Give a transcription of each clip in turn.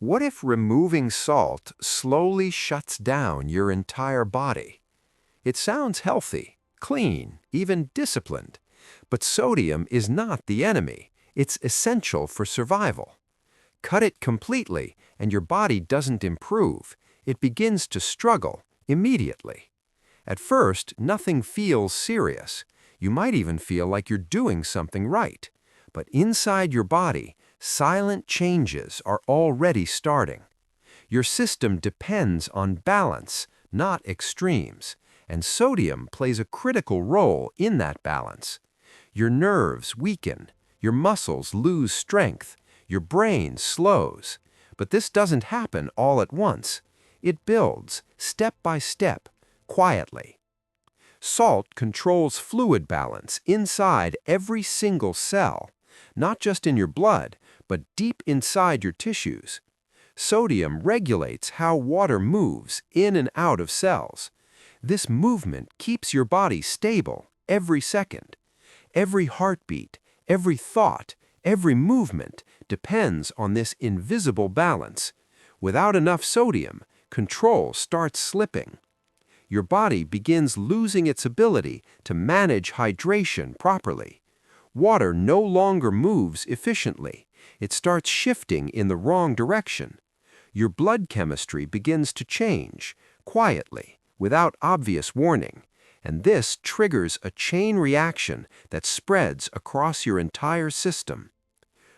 What if removing salt slowly shuts down your entire body? It sounds healthy, clean, even disciplined. But sodium is not the enemy. It's essential for survival. Cut it completely, and your body doesn't improve. It begins to struggle immediately. At first, nothing feels serious. You might even feel like you're doing something right. But inside your body, silent changes are already starting. Your system depends on balance, not extremes, and sodium plays a critical role in that balance. Your nerves weaken, your muscles lose strength, your brain slows. But this doesn't happen all at once. It builds, step by step, quietly. Salt controls fluid balance inside every single cell, not just in your blood, but deep inside your tissues. Sodium regulates how water moves in and out of cells. This movement keeps your body stable every second. Every heartbeat, every thought, every movement depends on this invisible balance. Without enough sodium, control starts slipping. Your body begins losing its ability to manage hydration properly. Water no longer moves efficiently. It starts shifting in the wrong direction. Your blood chemistry begins to change, quietly, without obvious warning, and this triggers a chain reaction that spreads across your entire system.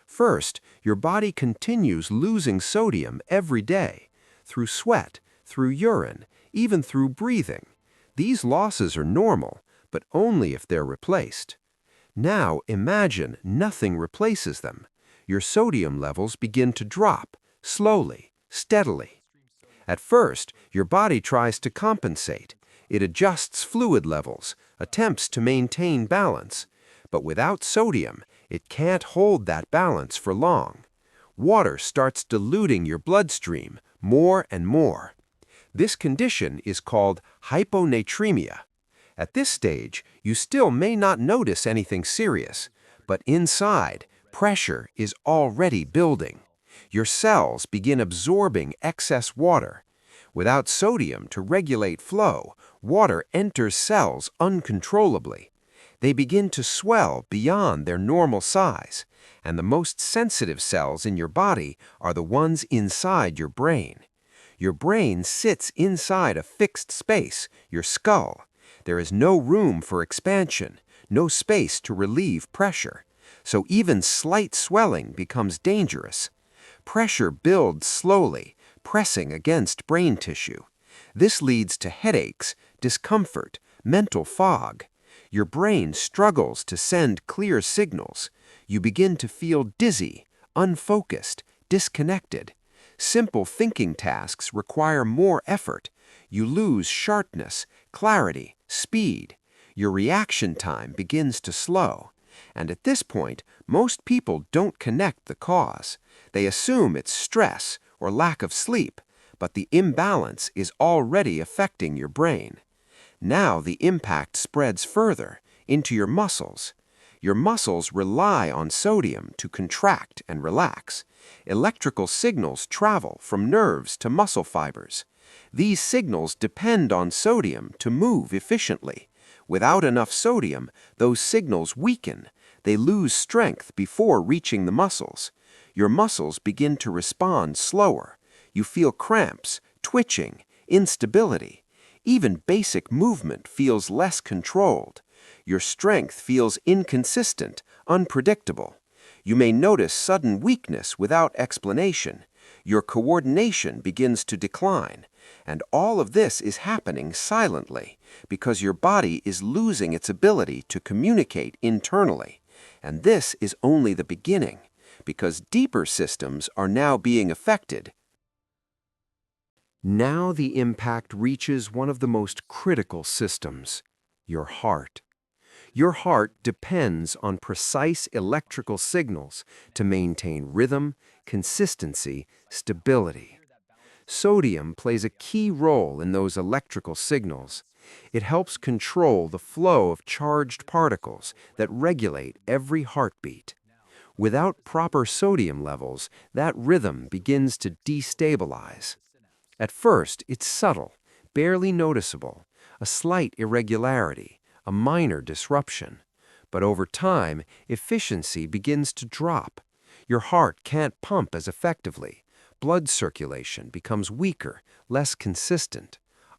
First, your body continues losing sodium every day, through sweat, through urine, even through breathing. These losses are normal, but only if they're replaced. Now imagine nothing replaces them. Your sodium levels begin to drop, slowly, steadily. At first, your body tries to compensate. It adjusts fluid levels, attempts to maintain balance. But without sodium, it can't hold that balance for long. Water starts diluting your bloodstream more and more. This condition is called hyponatremia. At this stage, you still may not notice anything serious, but inside, pressure is already building. Your cells begin absorbing excess water. Without sodium to regulate flow, water enters cells uncontrollably. They begin to swell beyond their normal size, and the most sensitive cells in your body are the ones inside your brain. Your brain sits inside a fixed space, your skull. There is no room for expansion, no space to relieve pressure. So even slight swelling becomes dangerous. Pressure builds slowly, pressing against brain tissue. This leads to headaches, discomfort, mental fog. Your brain struggles to send clear signals. You begin to feel dizzy, unfocused, disconnected. Simple thinking tasks require more effort. You lose sharpness, clarity, speed. Your reaction time begins to slow. And at this point, most people don't connect the cause. They assume it's stress or lack of sleep, but the imbalance is already affecting your brain. Now the impact spreads further into your muscles. Your muscles rely on sodium to contract and relax. Electrical signals travel from nerves to muscle fibers. These signals depend on sodium to move efficiently. Without enough sodium, those signals weaken. They lose strength before reaching the muscles. Your muscles begin to respond slower. You feel cramps, twitching, instability. Even basic movement feels less controlled. Your strength feels inconsistent, unpredictable. You may notice sudden weakness without explanation. Your coordination begins to decline. And all of this is happening silently because your body is losing its ability to communicate internally. And this is only the beginning, because deeper systems are now being affected. Now the impact reaches one of the most critical systems, your heart. Your heart depends on precise electrical signals to maintain rhythm, consistency, stability. Sodium plays a key role in those electrical signals. It helps control the flow of charged particles that regulate every heartbeat. Without proper sodium levels, that rhythm begins to destabilize. At first, it's subtle, barely noticeable, a slight irregularity, a minor disruption. But over time, efficiency begins to drop. Your heart can't pump as effectively. Blood circulation becomes weaker, less consistent.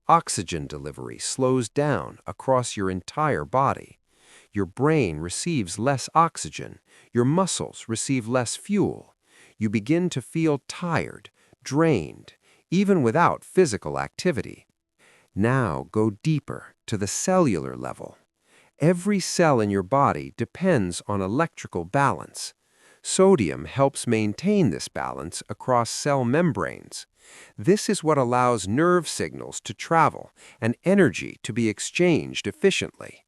Oxygen delivery slows down across your entire body. Your brain receives less oxygen. Your muscles receive less fuel. You begin to feel tired, drained, even without physical activity. Now go deeper to the cellular level. Every cell in your body depends on electrical balance. Sodium helps maintain this balance across cell membranes. This is what allows nerve signals to travel and energy to be exchanged efficiently.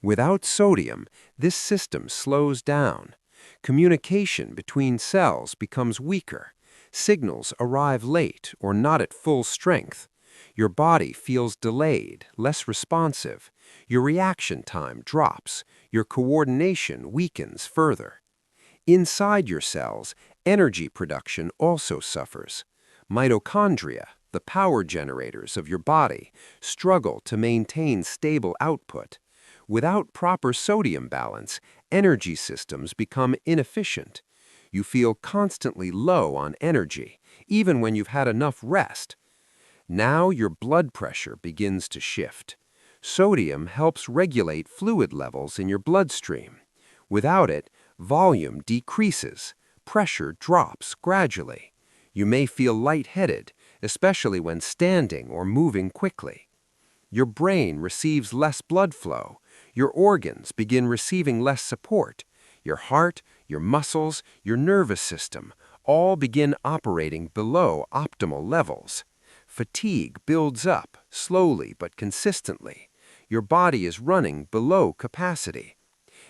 Without sodium, this system slows down. Communication between cells becomes weaker. Signals arrive late or not at full strength. Your body feels delayed, less responsive. Your reaction time drops. Your coordination weakens further. Inside your cells, energy production also suffers. Mitochondria, the power generators of your body, struggle to maintain stable output. Without proper sodium balance, energy systems become inefficient. You feel constantly low on energy, even when you've had enough rest. Now your blood pressure begins to shift. Sodium helps regulate fluid levels in your bloodstream. Without it, volume decreases, pressure drops gradually. You may feel lightheaded, especially when standing or moving quickly. Your brain receives less blood flow. Your organs begin receiving less support. Your heart, your muscles, your nervous system all begin operating below optimal levels. Fatigue builds up, slowly but consistently. Your body is running below capacity.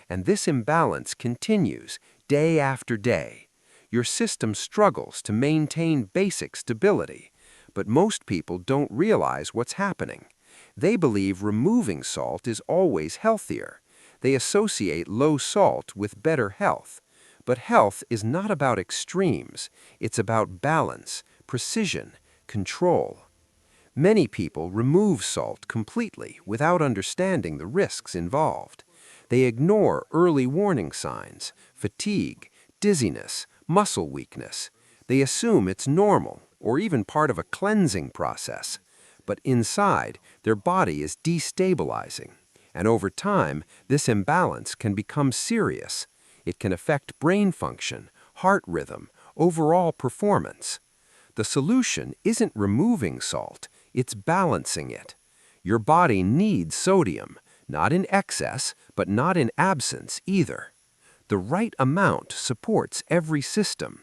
And this imbalance continues day after day. Your system struggles to maintain basic stability, but most people don't realize what's happening. They believe removing salt is always healthier. They associate low salt with better health. But health is not about extremes. It's about balance, precision, control. Many people remove salt completely without understanding the risks involved. They ignore early warning signs, fatigue, dizziness, muscle weakness. They assume it's normal or even part of a cleansing process. But inside, their body is destabilizing. And over time, this imbalance can become serious. It can affect brain function, heart rhythm, overall performance. The solution isn't removing salt, it's balancing it. Your body needs sodium, not in excess, but not in absence either. The right amount supports every system.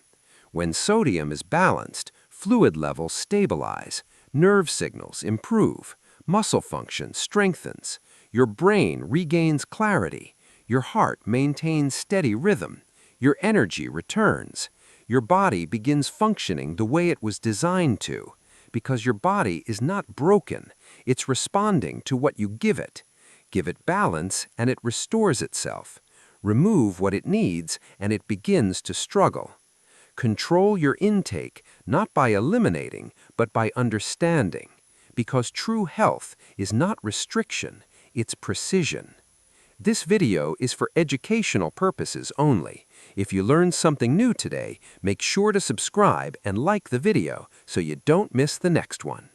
When sodium is balanced, fluid levels stabilize, nerve signals improve, muscle function strengthens, your brain regains clarity, your heart maintains steady rhythm, your energy returns. Your body begins functioning the way it was designed to, because your body is not broken, it's responding to what you give it. Give it balance and it restores itself. Remove what it needs and it begins to struggle. Control your intake not by eliminating, but by understanding, because true health is not restriction, it's precision. This video is for educational purposes only. If you learned something new today, make sure to subscribe and like the video so you don't miss the next one.